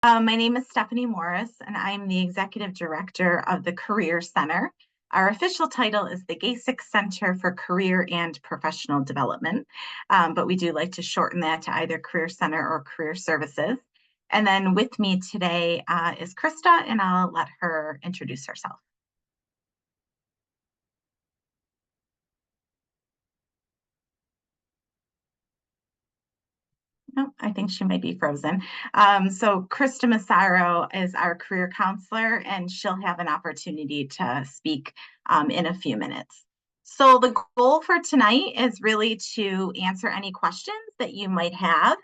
My name is Stephanie Morris, and I'm the Executive Director of the Career Center. Our official title is the GASIC Center for Career and Professional Development, but we do like to shorten that to either Career Center or Career Services. And then with me today is Krista, and I'll let her introduce herself. Oh, I think she might be frozen. So Krista Massaro is our career counselor, and she'll have an opportunity to speak in a few minutes. So the goal for tonight is really to answer any questions that you might have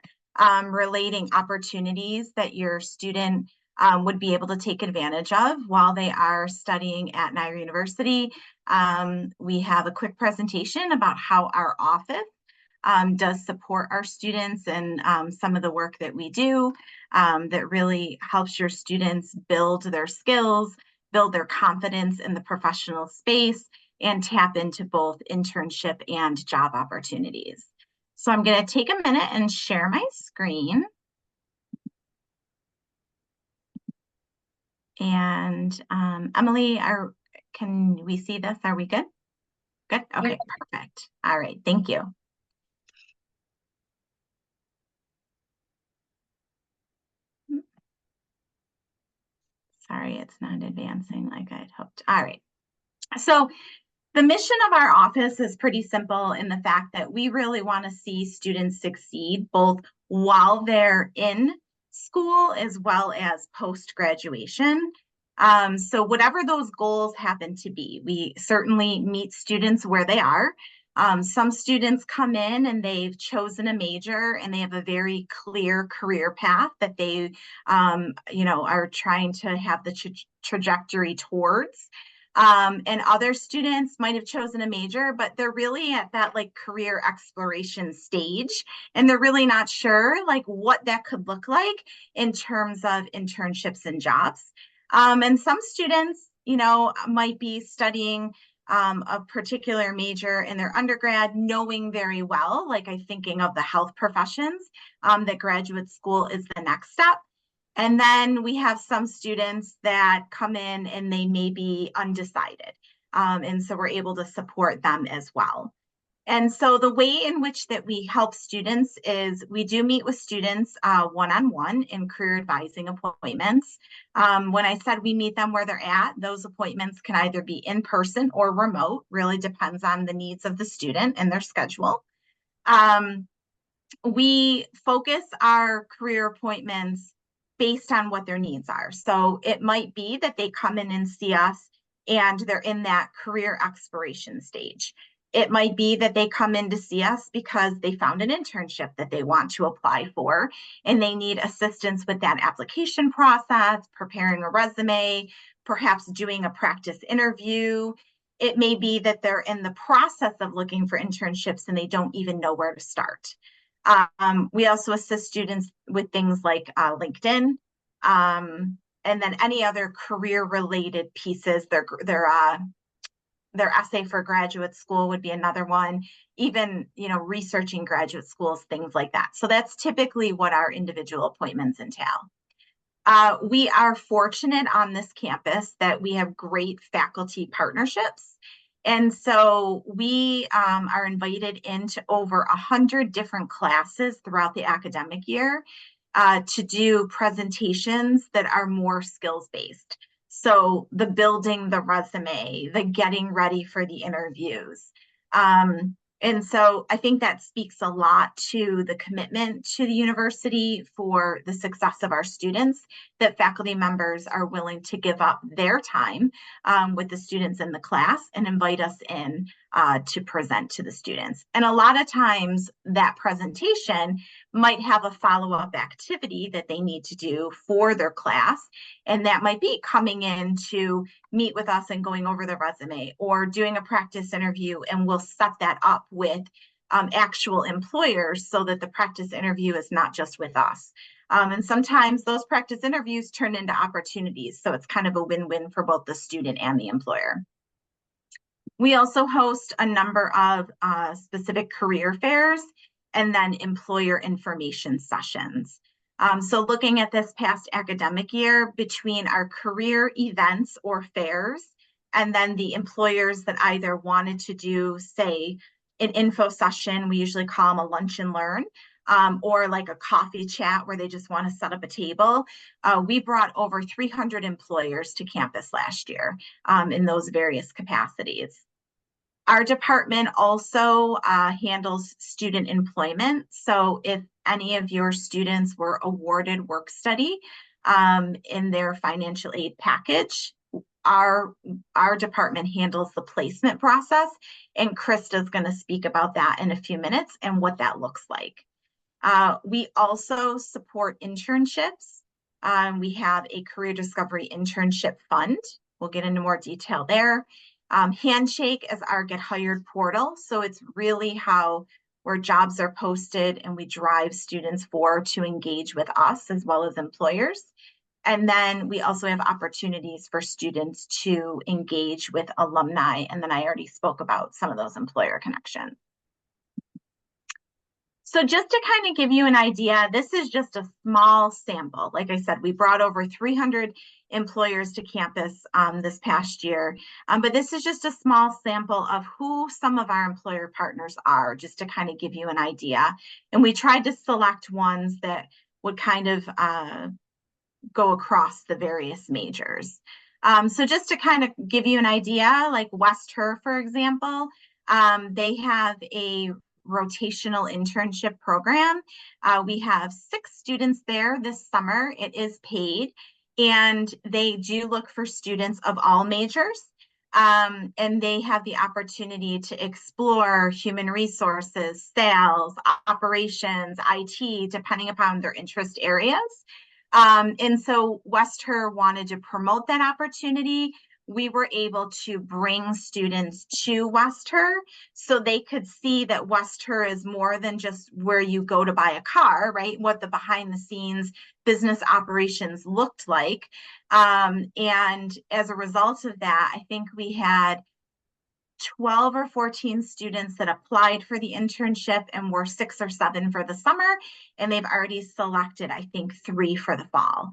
relating opportunities that your student would be able to take advantage of while they are studying at Niagara University. We have a quick presentation about how our office does support our students and some of the work that we do that really helps your students build their skills, build their confidence in the professional space, and tap into both internship and job opportunities. So I'm going to take a minute and share my screen. And Emily, can we see this? Are we good? Good. Okay, perfect. All right, thank you. Sorry, it's not advancing like I'd hoped. All right. So the mission of our office is pretty simple in the fact that we really want to see students succeed both while they're in school as well as post-graduation. So whatever those goals happen to be, we certainly meet students where they are. Some students come in and they've chosen a major and they have a very clear career path that they, are trying to have the trajectory towards. And other students might have chosen a major, but they're really at that like career exploration stage, and they're really not sure like what that could look like in terms of internships and jobs. And some students, might be studying a particular major in their undergrad, knowing very well, like I'm thinking of the health professions, that graduate school is the next step. And then we have some students that come in and they may be undecided. And so we're able to support them as well. And so the way in which that we help students is we do meet with students one-on-one in career advising appointments. When I said we meet them where they're at, those appointments can either be in person or remote, really depends on the needs of the student and their schedule. We focus our career appointments based on what their needs are. So it might be that they come in and see us and they're in that career exploration stage. It might be that they come in to see us because they found an internship that they want to apply for and they need assistance with that application process, preparing a resume, perhaps doing a practice interview. It may be that they're in the process of looking for internships and they don't even know where to start. We also assist students with things like LinkedIn, and then any other career-related pieces. Their essay for graduate school would be another one. Even researching graduate schools, things like that. So that's typically what our individual appointments entail. We are fortunate on this campus that we have great faculty partnerships. And so we are invited into over 100 different classes throughout the academic year to do presentations that are more skills-based. So the building the resume, the getting ready for the interviews. And so I think that speaks a lot to the commitment to the university for the success of our students, that faculty members are willing to give up their time with the students in the class and invite us in to present to the students. And a lot of times that presentation might have a follow-up activity that they need to do for their class. And that might be coming in to meet with us and going over the resume, or doing a practice interview, and we'll set that up with actual employers so that the practice interview is not just with us. And sometimes those practice interviews turn into opportunities. So it's kind of a win-win for both the student and the employer. We also host a number of specific career fairs and then employer information sessions. So looking at this past academic year, between our career events or fairs, and then the employers that either wanted to do, say, an info session, we usually call them a lunch and learn, or like a coffee chat where they just want to set up a table. We brought over 300 employers to campus last year in those various capacities. Our department also handles student employment. So if any of your students were awarded work study in their financial aid package, our department handles the placement process, and Krista's going to speak about that in a few minutes and what that looks like. We also support internships. We have a career discovery internship fund. We'll get into more detail there. Handshake is our Get Hired portal. So it's really where jobs are posted and we drive students to engage with us as well as employers. And then we also have opportunities for students to engage with alumni. And then I already spoke about some of those employer connections. So just to kind of give you an idea, this is just a small sample. Like I said, we brought over 300 employers to campus this past year, but this is just a small sample of who some of our employer partners are, just to kind of give you an idea. And we tried to select ones that would kind of go across the various majors. So just to kind of give you an idea, like West Her, for example, they have a rotational internship program. We have 6 students there this summer. It is paid, and they do look for students of all majors. And they have the opportunity to explore human resources, sales, operations, IT, depending upon their interest areas. And so West Her wanted to promote that opportunity. We were able to bring students to West Her so they could see that West Her is more than just where you go to buy a car, right? What the behind the scenes business operations looked like. And as a result of that, I think we had 12 or 14 students that applied for the internship and were 6 or 7 for the summer. And they've already selected, I think, 3 for the fall.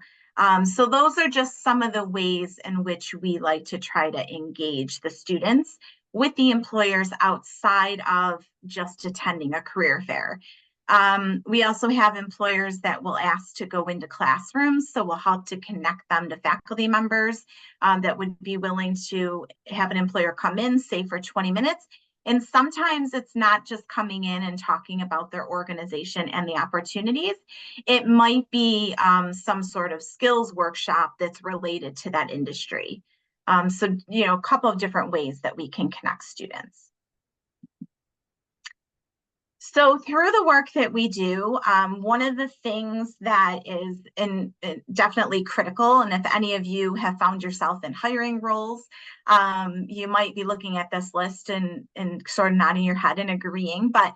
So those are just some of the ways in which we like to try to engage the students with the employers outside of just attending a career fair. We also have employers that will ask to go into classrooms, so we'll help to connect them to faculty members that would be willing to have an employer come in, say for 20 minutes. And sometimes it's not just coming in and talking about their organization and the opportunities. It might be some sort of skills workshop that's related to that industry. So, a couple of different ways that we can connect students. So through the work that we do, one of the things that is definitely critical, and if any of you have found yourself in hiring roles, you might be looking at this list and sort of nodding your head and agreeing, but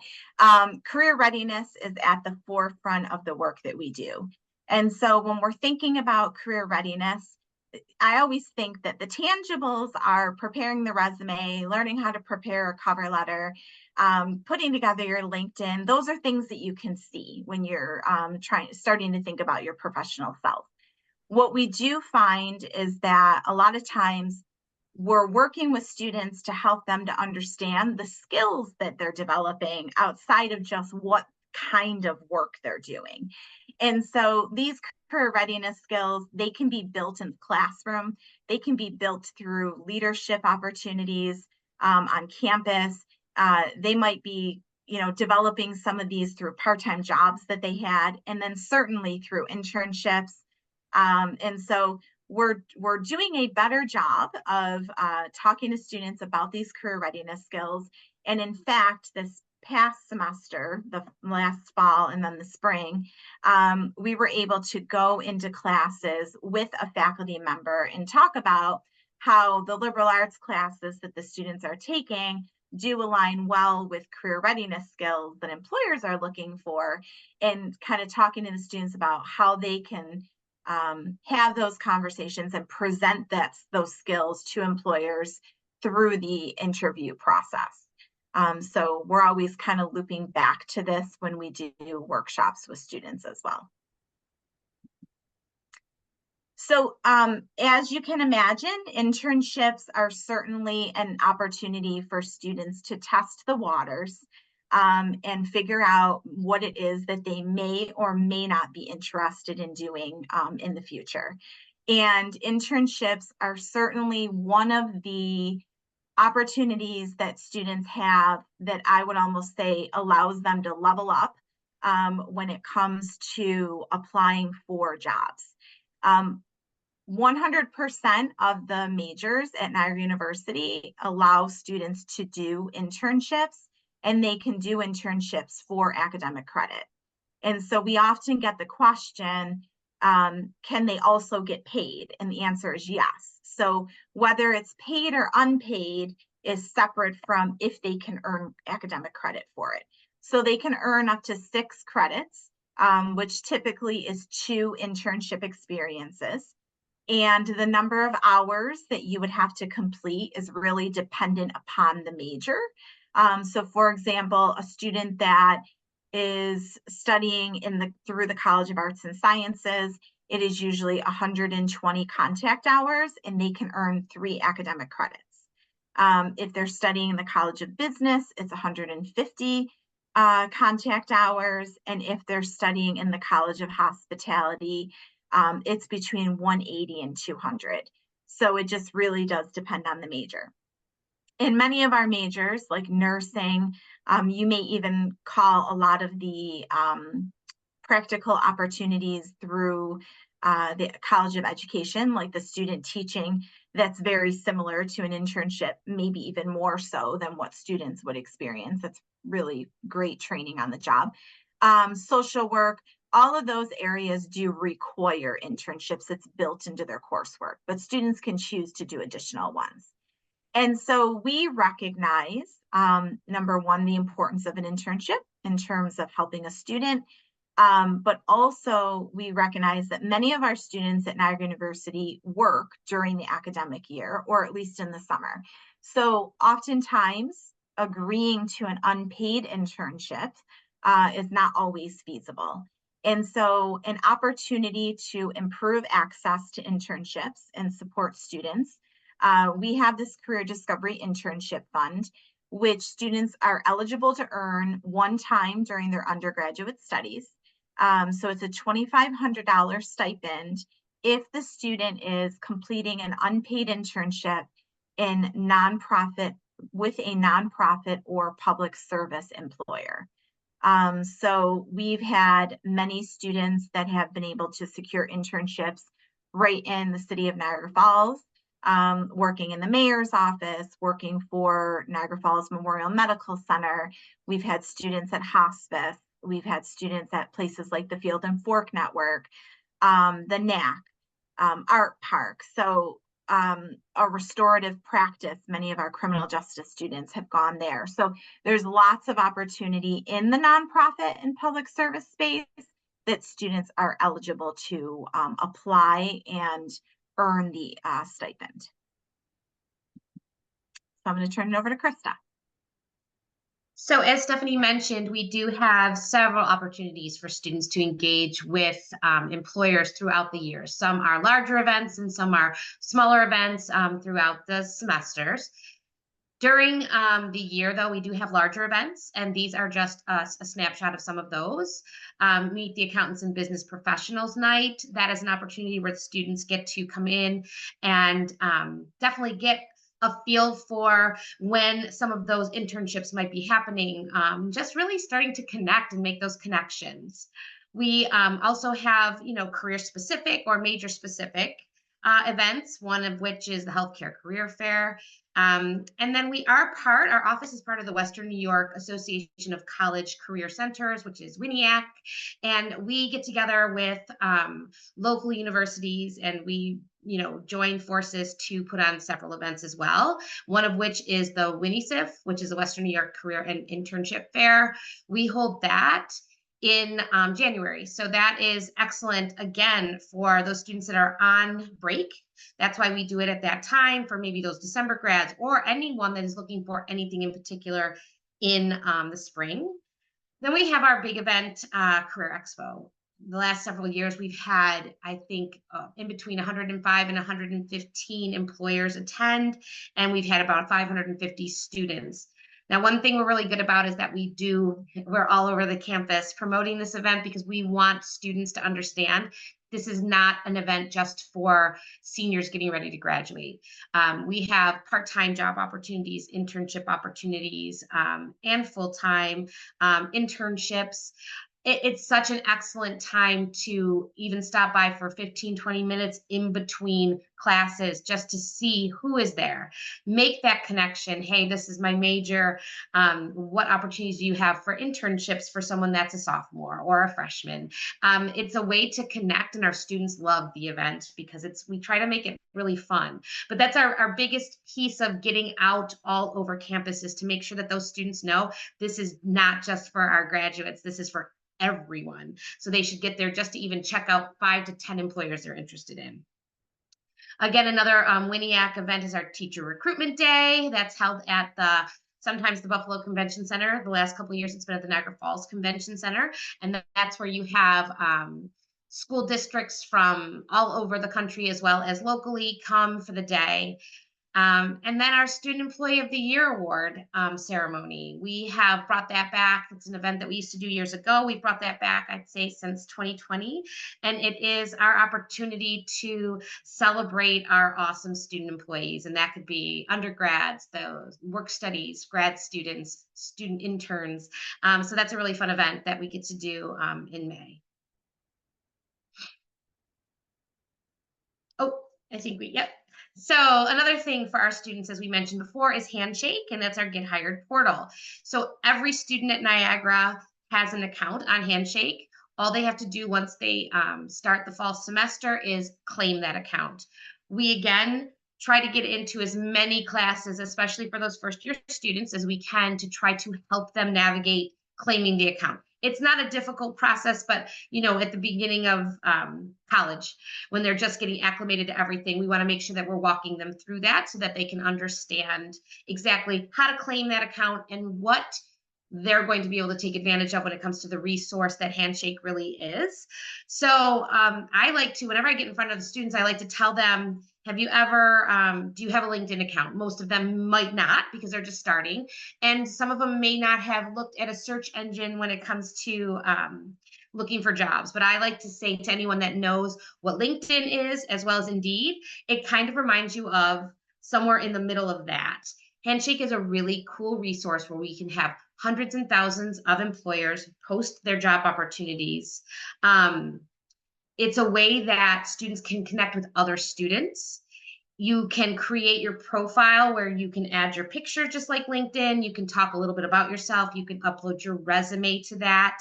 career readiness is at the forefront of the work that we do. And so when we're thinking about career readiness, I always think that the tangibles are preparing the resume, learning how to prepare a cover letter, putting together your LinkedIn. Those are things that you can see when you're starting to think about your professional self. What we do find is that a lot of times we're working with students to help them to understand the skills that they're developing outside of just what kind of work they're doing. And so these career readiness skills, they can be built in the classroom. They can be built through leadership opportunities on campus. They might be, developing some of these through part-time jobs that they had, and then certainly through internships. And so we're doing a better job of talking to students about these career readiness skills. And in fact, this past semester, the last fall and then the spring, we were able to go into classes with a faculty member and talk about how the liberal arts classes that the students are taking do align well with career readiness skills that employers are looking for, and kind of talking to the students about how they can have those conversations and present those skills to employers through the interview process. So we're always kind of looping back to this when we do workshops with students as well. So, as you can imagine, internships are certainly an opportunity for students to test the waters, and figure out what it is that they may or may not be interested in doing, in the future. And internships are certainly one of the opportunities that students have that I would almost say allows them to level up, when it comes to applying for jobs. Um, 100% of the majors at Niagara University allow students to do internships, and they can do internships for academic credit. And so we often get the question, can they also get paid? And the answer is yes. So whether it's paid or unpaid is separate from if they can earn academic credit for it. So they can earn up to 6 credits, which typically is 2 internship experiences. And the number of hours that you would have to complete is really dependent upon the major. So for example, a student that is studying through the College of Arts and Sciences, it is usually 120 contact hours, and they can earn 3 academic credits. If they're studying in the College of Business, it's 150 contact hours. And if they're studying in the College of Hospitality, it's between 180 and 200. So it just really does depend on the major. In many of our majors, like nursing, you may even call a lot of the practical opportunities through the College of Education, like the student teaching, that's very similar to an internship, maybe even more so than what students would experience. That's really great training on the job. Social work, all of those areas do require internships. It's built into their coursework, but students can choose to do additional ones. And so we recognize, number one, the importance of an internship in terms of helping a student. But also we recognize that many of our students at Niagara University work during the academic year, or at least in the summer. So oftentimes agreeing to an unpaid internship is not always feasible. And so an opportunity to improve access to internships and support students, we have this Career Discovery Internship Fund, which students are eligible to earn one time during their undergraduate studies. So it's a $2,500 stipend if the student is completing an unpaid internship in with a nonprofit or public service employer. So we've had many students that have been able to secure internships right in the city of Niagara Falls, working in the mayor's office, working for Niagara Falls Memorial Medical Center. We've had students at hospice. We've had students at places like the Field and Fork Network, the NAC, Art Park. So a restorative practice, many of our criminal justice students have gone there. So there's lots of opportunity in the nonprofit and public service space that students are eligible to apply and earn the stipend. So I'm going to turn it over to Krista. So as Stephanie mentioned, we do have several opportunities for students to engage with employers throughout the year. Some are larger events and some are smaller events throughout the semesters. During the year, though, we do have larger events, and these are just a snapshot of some of those. Meet the Accountants and Business Professionals Night. That is an opportunity where the students get to come in and definitely get a feel for when some of those internships might be happening, just really starting to connect and make those connections. We also have, career specific or major specific events, one of which is the Healthcare Career Fair. And then our office is part of the Western New York Association of College Career Centers, which is WNIAC. And we get together with local universities and we join forces to put on several events as well. One of which is the WNISIF, which is the Western New York Career and Internship Fair. We hold that in January. So that is excellent, again, for those students that are on break. That's why we do it at that time for maybe those December grads or anyone that is looking for anything in particular in the spring. Then we have our big event, Career Expo. the last several years, we've had, I think, in between 105 and 115 employers attend, and we've had about 550 students. Now, one thing we're really good about is that we're all over the campus promoting this event because we want students to understand this is not an event just for seniors getting ready to graduate. We have part-time job opportunities, internship opportunities, and full-time internships. It's such an excellent time to even stop by for 15-20 minutes in between classes just to see who is there. Make that connection. Hey, this is my major. What opportunities do you have for internships for someone that's a sophomore or a freshman? It's a way to connect, and our students love the event because we try to make it really fun. But that's our biggest piece of getting out all over campus, is to make sure that those students know this is not just for our graduates, this is for everyone. So they should get there just to even check out 5 to 10 employers they're interested in. Again, another WINIAC event is our Teacher Recruitment Day. That's held at sometimes the Buffalo Convention Center. The last couple of years, it's been at the Niagara Falls Convention Center. And that's where you have school districts from all over the country, as well as locally, come for the day. And then our Student Employee of the Year Award ceremony. We have brought that back. It's an event that we used to do years ago. We've brought that back, I'd say, since 2020. And it is our opportunity to celebrate our awesome student employees. And that could be undergrads, those work studies, grad students, student interns. So that's a really fun event that we get to do in May. Oh, I think yep. So another thing for our students, as we mentioned before, is Handshake, and that's our Get Hired portal. So every student at Niagara has an account on Handshake. All they have to do once they start the fall semester is claim that account. We, again, try to get into as many classes, especially for those first year students, as we can to try to help them navigate claiming the account. It's not a difficult process, but at the beginning of college, when they're just getting acclimated to everything, we want to make sure that we're walking them through that so that they can understand exactly how to claim that account and what they're going to be able to take advantage of when it comes to the resource that Handshake really is. So I like to, whenever I get in front of the students, I like to tell them, do you have a LinkedIn account? Most of them might not, because they're just starting. And some of them may not have looked at a search engine when it comes to looking for jobs. But I like to say to anyone that knows what LinkedIn is, as well as Indeed, it kind of reminds you of somewhere in the middle of that. Handshake is a really cool resource where we can have hundreds and thousands of employers post their job opportunities. It's a way that students can connect with other students. You can create your profile where you can add your picture, just like LinkedIn. You can talk a little bit about yourself. You can upload your resume to that.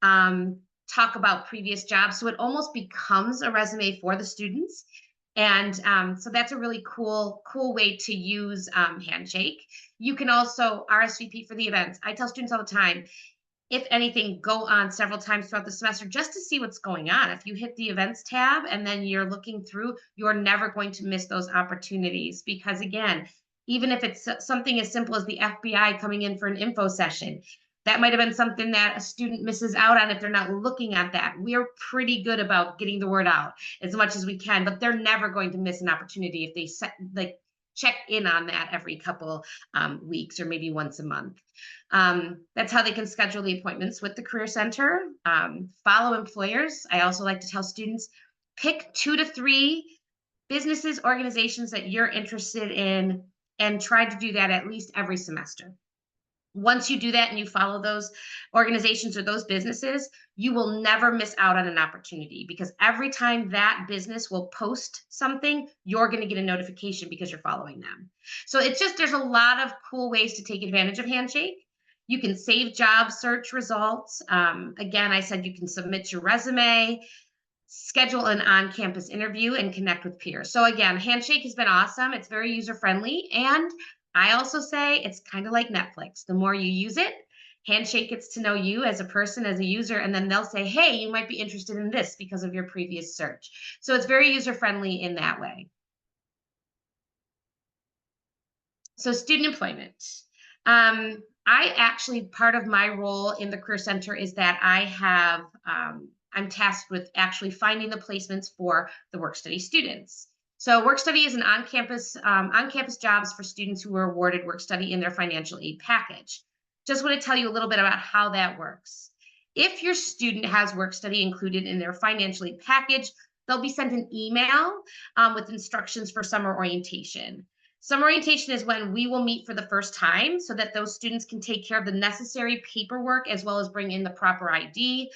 Talk about previous jobs. So it almost becomes a resume for the students. And so that's a really cool way to use Handshake. You can also RSVP for the events. I tell students all the time, if anything, go on several times throughout the semester just to see what's going on. If you hit the events tab and then you're looking through, you're never going to miss those opportunities, because again, even if it's something as simple as the FBI coming in for an info session, that might have been something that a student misses out on if they're not looking at that. We're pretty good about getting the word out as much as we can, but they're never going to miss an opportunity if they check in on that every couple weeks or maybe once a month. That's how they can schedule the appointments with the Career Center. Follow employers. I also like to tell students, pick 2 to 3 businesses, organizations that you're interested in, and try to do that at least every semester. Once you do that and you follow those organizations or those businesses, you will never miss out on an opportunity, because every time that business will post something, you're going to get a notification because you're following them. So there's a lot of cool ways to take advantage of Handshake. You can save job search results. Again, I said you can submit your resume, schedule an on-campus interview, and connect with peers. So again, Handshake has been awesome. It's very user-friendly. And I also say it's kind of like Netflix. The more you use it, Handshake gets to know you as a person, as a user, and then they'll say, hey, you might be interested in this because of your previous search. So it's very user-friendly in that way. So student employment. I actually, part of my role in the Career Center is that I I'm tasked with actually finding the placements for the work study students. So work study is an on-campus jobs for students who were awarded work study in their financial aid package. Just want to tell you a little bit about how that works. If your student has work study included in their financial aid package, they'll be sent an email with instructions for summer orientation. Summer orientation is when we will meet for the first time so that those students can take care of the necessary paperwork as well as bring in the proper ID.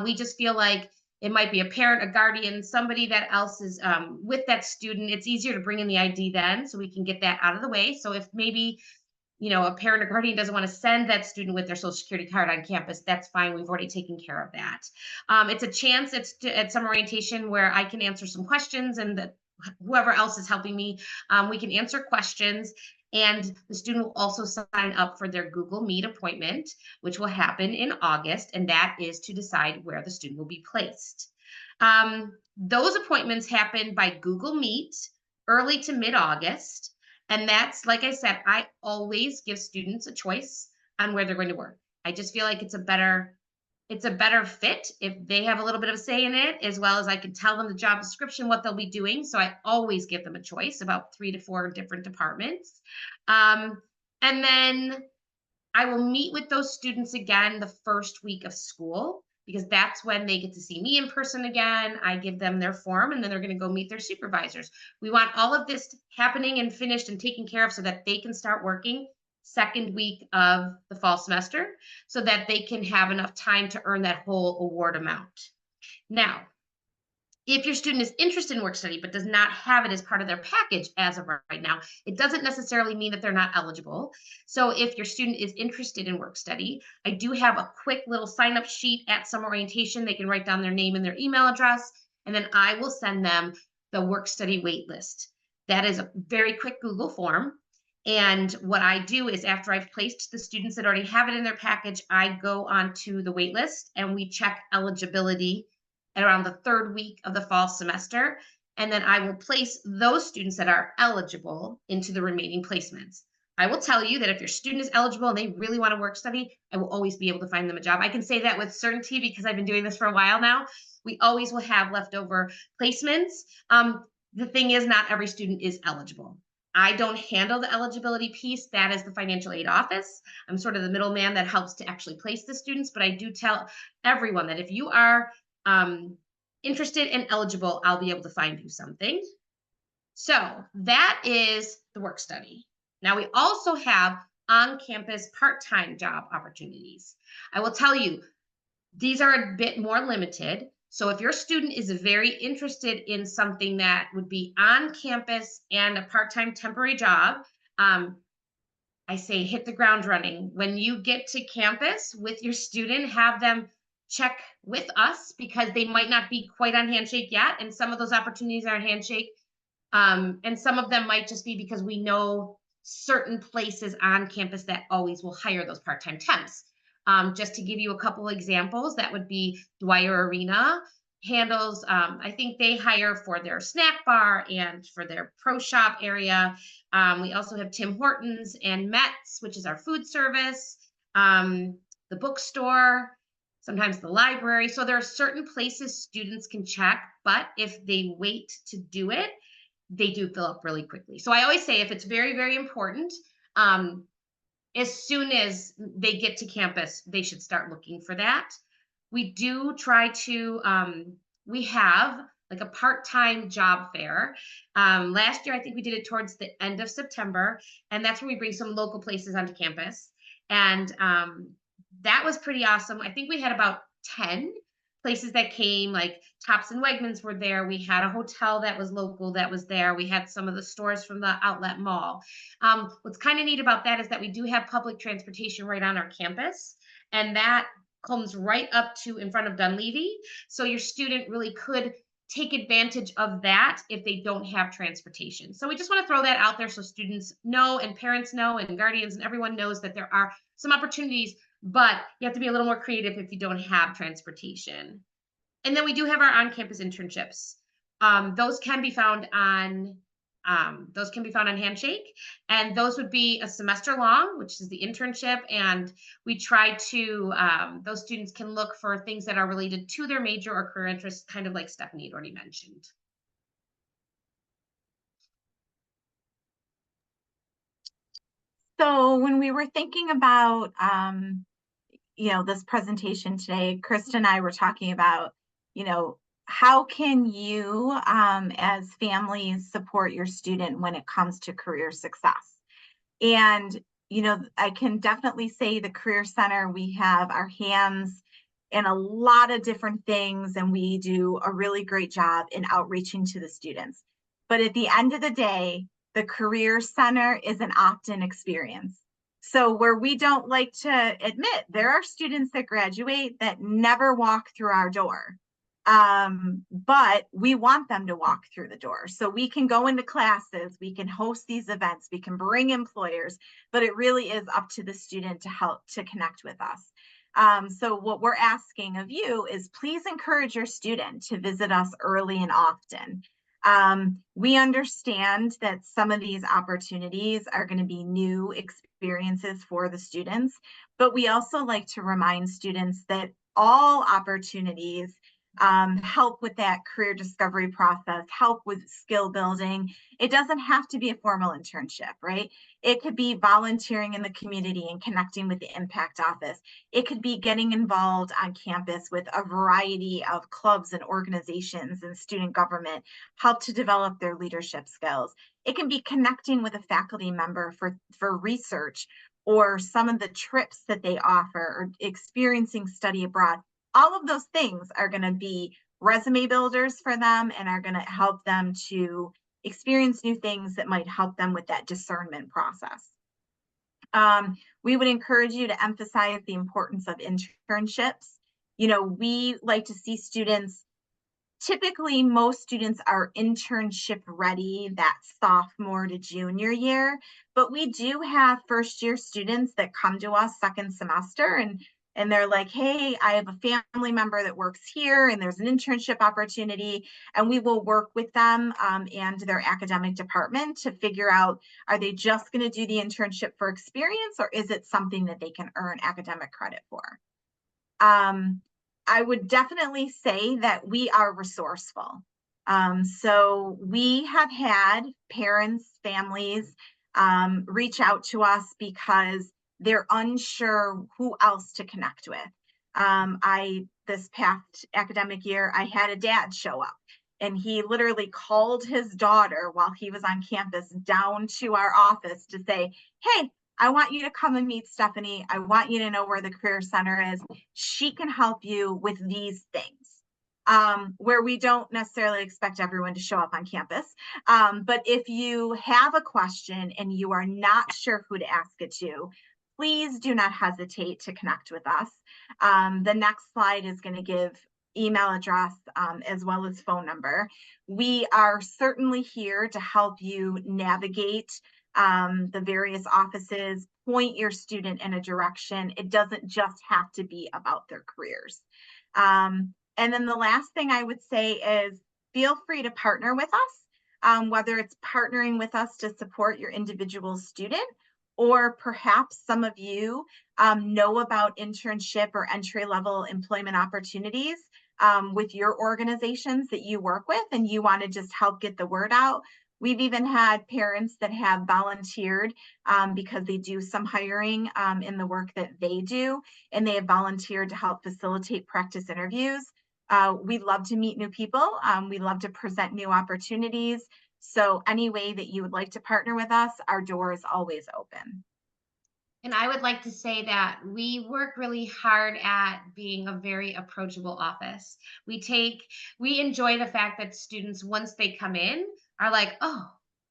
We just feel like it might be a parent, a guardian, somebody that else is with that student. It's easier to bring in the ID then so we can get that out of the way. So if maybe a parent or guardian doesn't want to send that student with their social security card on campus, that's fine. We've already taken care of that. It's a chance at summer orientation where I can answer some questions, and whoever else is helping me, we can answer questions. And the student will also sign up for their Google Meet appointment, which will happen in August, and that is to decide where the student will be placed. Those appointments happen by Google Meet early to mid-August. And that's, like I said, I always give students a choice on where they're going to work. I just feel like it's a better fit if they have a little bit of a say in it, as well as I can tell them the job description, what they'll be doing. So I always give them a choice, about 3 to 4 different departments. And then I will meet with those students again the first week of school, because that's when they get to see me in person again. I give them their form, and then they're going to go meet their supervisors. We want all of this happening and finished and taken care of so that they can start working second week of the fall semester, so that they can have enough time to earn that whole award amount. Now, if your student is interested in work study but does not have it as part of their package as of right now, it doesn't necessarily mean that they're not eligible. So if your student is interested in work study, I do have a quick little sign up sheet at summer orientation. They can write down their name and their email address, and then I will send them the work study wait list. That is a very quick Google form. And what I do is, after I've placed the students that already have it in their package, I go onto the wait list and we check eligibility at around the third week of the fall semester. And then I will place those students that are eligible into the remaining placements. I will tell you that if your student is eligible and they really want to work study, I will always be able to find them a job. I can say that with certainty because I've been doing this for a while now. We always will have leftover placements. The thing is, not every student is eligible. I don't handle the eligibility piece. That is the financial aid office. I'm sort of the middleman that helps to actually place the students, but I do tell everyone that if you are interested and eligible, I'll be able to find you something. So that is the work study. Now we also have on-campus part-time job opportunities. I will tell you, these are a bit more limited. So if your student is very interested in something that would be on campus and a part-time temporary job, I say hit the ground running. When you get to campus with your student, have them check with us, because they might not be quite on Handshake yet. And some of those opportunities are on Handshake. And some of them might just be because we know certain places on campus that always will hire those part-time temps. Just to give you a couple examples, that would be Dwyer Arena handles, I think they hire for their snack bar and for their pro shop area. We also have Tim Hortons and Met's, which is our food service, the bookstore, sometimes the library. So there are certain places students can check, but if they wait to do it, they do fill up really quickly. So I always say, if it's very, very important, as soon as they get to campus, they should start looking for that. We do try to, we have like a part-time job fair. Last year, I think we did it towards the end of September, and that's where we bring some local places onto campus. And that was pretty awesome. I think we had about 10 places that came, like Tops and Wegmans were there. We had a hotel that was local that was there. We had some of the stores from the outlet mall. What's kind of neat about that is that we do have public transportation right on our campus, and that comes right up to in front of Dunleavy. So your student really could take advantage of that if they don't have transportation. So we just want to throw that out there so students know, and parents know, and guardians and everyone knows that there are some opportunities, but you have to be a little more creative if you don't have transportation. And then we do have our on-campus internships. Those can be found on Those can be found on Handshake, and those would be a semester long, which is the internship. And we try to, those students can look for things that are related to their major or career interests, kind of like Stephanie had already mentioned. So when we were thinking about, this presentation today, Krista and I were talking about, how can you, as families, support your student when it comes to career success? And, I can definitely say the Career Center, we have our hands in a lot of different things, and we do a really great job in outreaching to the students. But at the end of the day, the Career Center is an opt-in experience. So where we don't like to admit, there are students that graduate that never walk through our door. But we want them to walk through the door. So we can go into classes, we can host these events, we can bring employers, but it really is up to the student to help to connect with us. So what we're asking of you is please encourage your student to visit us early and often. We understand that some of these opportunities are going to be new experiences for the students, but we also like to remind students that all opportunities help with that career discovery process, help with skill building. It doesn't have to be a formal internship, right? It could be volunteering in the community and connecting with the impact office. It could be getting involved on campus with a variety of clubs and organizations and student government, help to develop their leadership skills. It can be connecting with a faculty member for research or some of the trips that they offer or experiencing study abroad. All of those things are going to be resume builders for them and are going to help them to experience new things that might help them with that discernment process. We would encourage you to emphasize the importance of internships. We like to see students, typically most students are internship ready that sophomore to junior year, but we do have first year students that come to us second semester and they're like, hey, I have a family member that works here and there's an internship opportunity, and we will work with them and their academic department to figure out, are they just going to do the internship for experience, or is it something that they can earn academic credit for? I would definitely say that we are resourceful. So we have had parents, families reach out to us because they're unsure who else to connect with. This past academic year, I had a dad show up and he literally called his daughter while he was on campus down to our office to say, hey, I want you to come and meet Stephanie. I want you to know where the Career Center is. She can help you with these things. Where we don't necessarily expect everyone to show up on campus. But if you have a question and you are not sure who to ask it to, please do not hesitate to connect with us. The next slide is going to give email address as well as phone number. We are certainly here to help you navigate the various offices, point your student in a direction. It doesn't just have to be about their careers. And then the last thing I would say is feel free to partner with us, whether it's partnering with us to support your individual student, or perhaps some of you know about internship or entry-level employment opportunities with your organizations that you work with, and you want to just help get the word out. We've even had parents that have volunteered because they do some hiring in the work that they do, and they have volunteered to help facilitate practice interviews. We love to meet new people. We love to present new opportunities. So any way that you would like to partner with us, our door is always open. And I would like to say that we work really hard at being a very approachable office. We enjoy the fact that students, once they come in, are like, oh,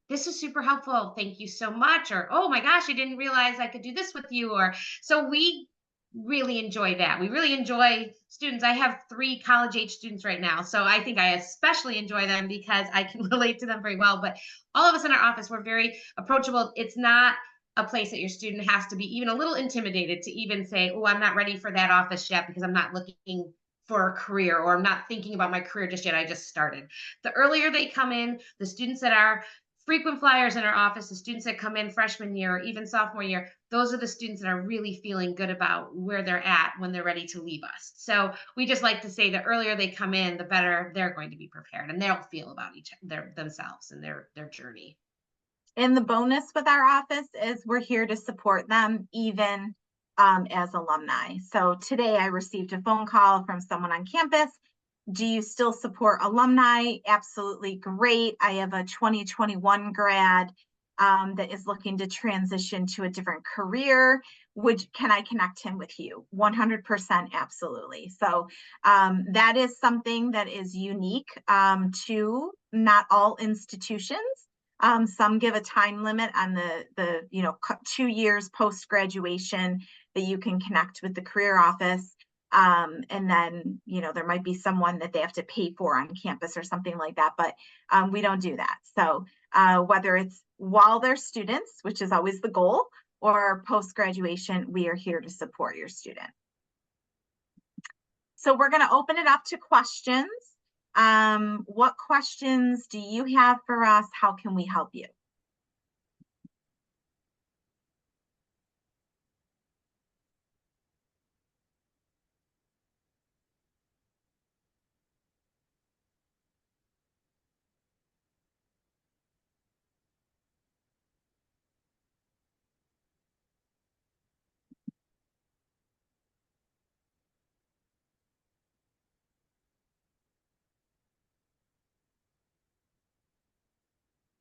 this is super helpful. Thank you so much. Or, oh my gosh, I didn't realize I could do this with you. Or, so we really enjoy that. We really enjoy students. I have 3 college age students right now. So I think I especially enjoy them because I can relate to them very well. But all of us in our office, we're very approachable. It's not a place that your student has to be even a little intimidated to even say, oh, I'm not ready for that office yet because I'm not looking for a career, or I'm not thinking about my career just yet. I just started. The earlier they come in, the students that are frequent flyers in our office, the students that come in freshman year or even sophomore year, those are the students that are really feeling good about where they're at when they're ready to leave us. So we just like to say the earlier they come in, the better they're going to be prepared and they'll feel about themselves and their journey. And the bonus with our office is we're here to support them even as alumni. So today I received a phone call from someone on campus. Do you still support alumni? Absolutely great. I have a 2021 grad that is looking to transition to a different career. Can I connect him with you? 100% absolutely. So that is something that is unique to not all institutions. Some give a time limit on the 2 years post graduation that you can connect with the career office. And then, there might be someone that they have to pay for on campus or something like that, but we don't do that. So whether it's while they're students, which is always the goal, or post graduation, we are here to support your student. So we're going to open it up to questions. What questions do you have for us? How can we help you?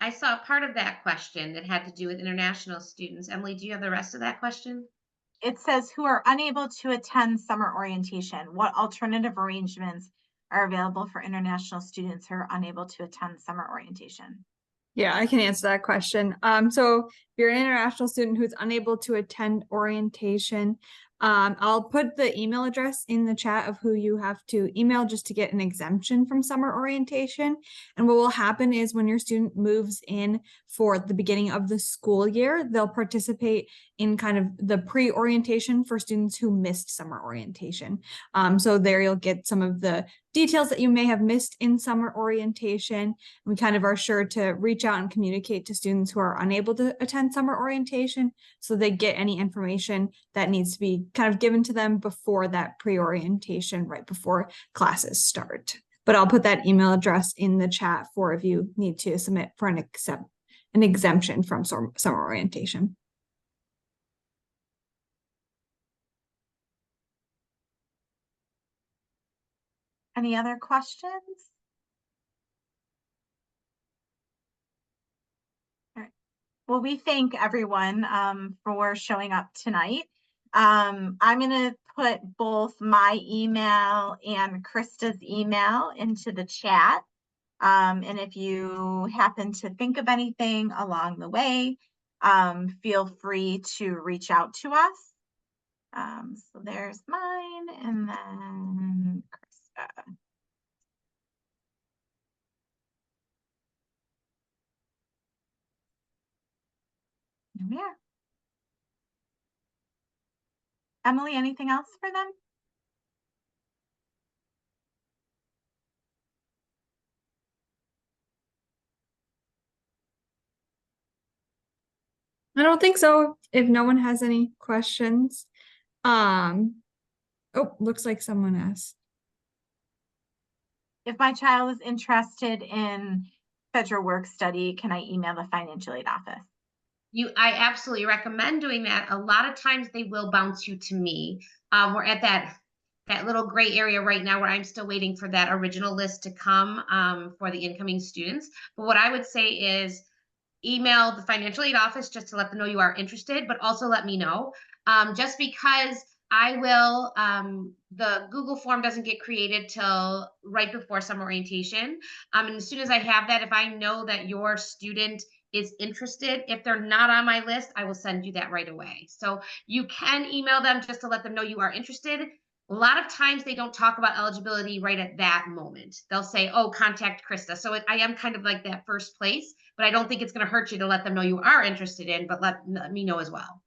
I saw part of that question that had to do with international students. Emily, do you have the rest of that question? It says who are unable to attend summer orientation. What alternative arrangements are available for international students who are unable to attend summer orientation? Yeah, I can answer that question. So if you're an international student who's unable to attend orientation, I'll put the email address in the chat of who you have to email just to get an exemption from summer orientation. And what will happen is when your student moves in for the beginning of the school year, they'll participate in kind of the pre-orientation for students who missed summer orientation. So there you'll get some of the details that you may have missed in summer orientation. We kind of are sure to reach out and communicate to students who are unable to attend summer orientation so they get any information that needs to be kind of given to them before that pre-orientation, right before classes start. But I'll put that email address in the chat for if you need to submit for an exemption from summer orientation. Any other questions? All right. Well, we thank everyone for showing up tonight. I'm going to put both my email and Krista's email into the chat. And if you happen to think of anything along the way, feel free to reach out to us. So there's mine and then Krista. Yeah. Emily, anything else for them? I don't think so. If no one has any questions. Oh, looks like someone asked. If my child is interested in federal work study, can I email the financial aid office? I absolutely recommend doing that. A lot of times they will bounce you to me. We're at that little gray area right now where I'm still waiting for that original list to come for the incoming students. But what I would say is email the financial aid office just to let them know you are interested, but also let me know. Just because I will, the Google form doesn't get created till right before summer orientation. And as soon as I have that, if I know that your student is interested, if they're not on my list, I will send you that right away. So you can email them just to let them know you are interested. A lot of times they don't talk about eligibility right at that moment. They'll say, oh, contact Krista. So I am kind of like that first place, but I don't think it's going to hurt you to let them know you are interested in, but let me know as well.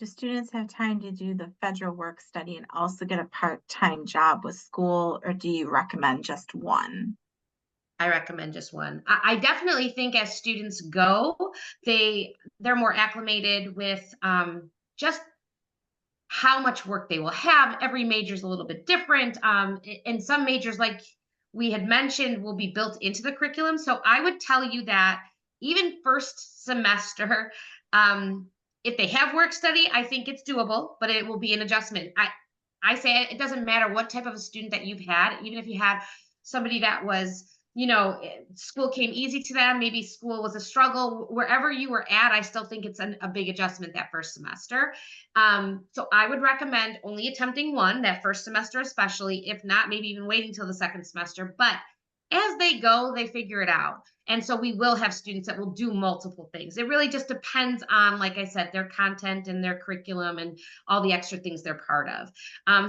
Do students have time to do the federal work study and also get a part-time job with school, or do you recommend just one? I recommend just one. I definitely think as students go, they're more acclimated with just how much work they will have. Every major is a little bit different. And some majors, like we had mentioned, will be built into the curriculum. So I would tell you that even first semester, if they have work study, I think it's doable, but it will be an adjustment. I say it doesn't matter what type of a student that you've had, even if you had somebody that was, school came easy to them, maybe school was a struggle, wherever you were at, I still think it's a big adjustment that first semester. So I would recommend only attempting one that first semester, especially. If not, maybe even waiting till the second semester. But as they go, they figure it out. And so we will have students that will do multiple things. It really just depends on, like I said, their content and their curriculum and all the extra things they're part of.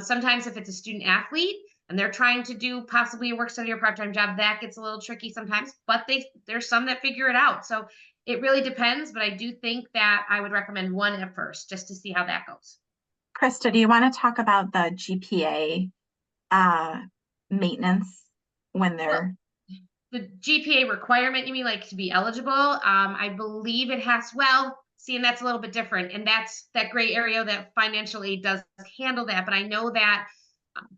Sometimes if it's a student athlete and they're trying to do possibly a work study or part-time job, that gets a little tricky sometimes, but there's some that figure it out. So it really depends, but I do think that I would recommend one at first just to see how that goes. Krista, do you want to talk about the GPA maintenance when they're The GPA requirement, you mean like to be eligible? I believe it has, see, and that's a little bit different. And that's that gray area that financial aid does handle that. But I know that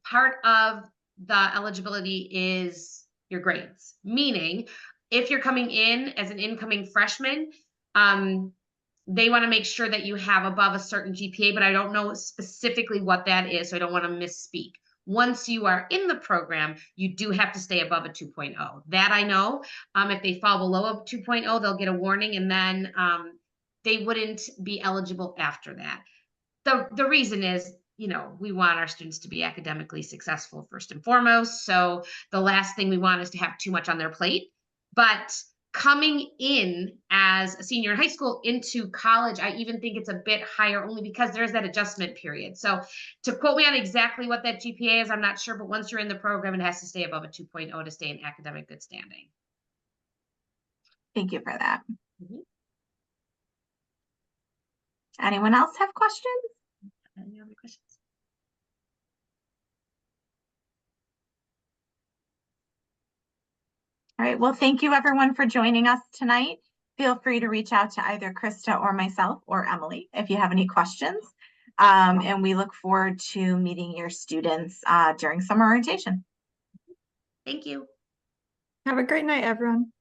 part of the eligibility is your grades, meaning if you're coming in as an incoming freshman, they want to make sure that you have above a certain GPA, but I don't know specifically what that is, so I don't want to misspeak. Once you are in the program, you do have to stay above a 2.0. That I know. If they fall below a 2.0, they'll get a warning, and then they wouldn't be eligible after that. The reason is, we want our students to be academically successful first and foremost. So the last thing we want is to have too much on their plate. But coming in as a senior in high school into college, I even think it's a bit higher only because there's that adjustment period. So to quote me on exactly what that GPA is, I'm not sure, but once you're in the program, it has to stay above a 2.0 to stay in academic good standing. Thank you for that. Mm-hmm. Anyone else have questions? Any other questions? All right, well, thank you everyone for joining us tonight. Feel free to reach out to either Krista or myself or Emily if you have any questions. And we look forward to meeting your students during summer orientation. Thank you. Have a great night, everyone.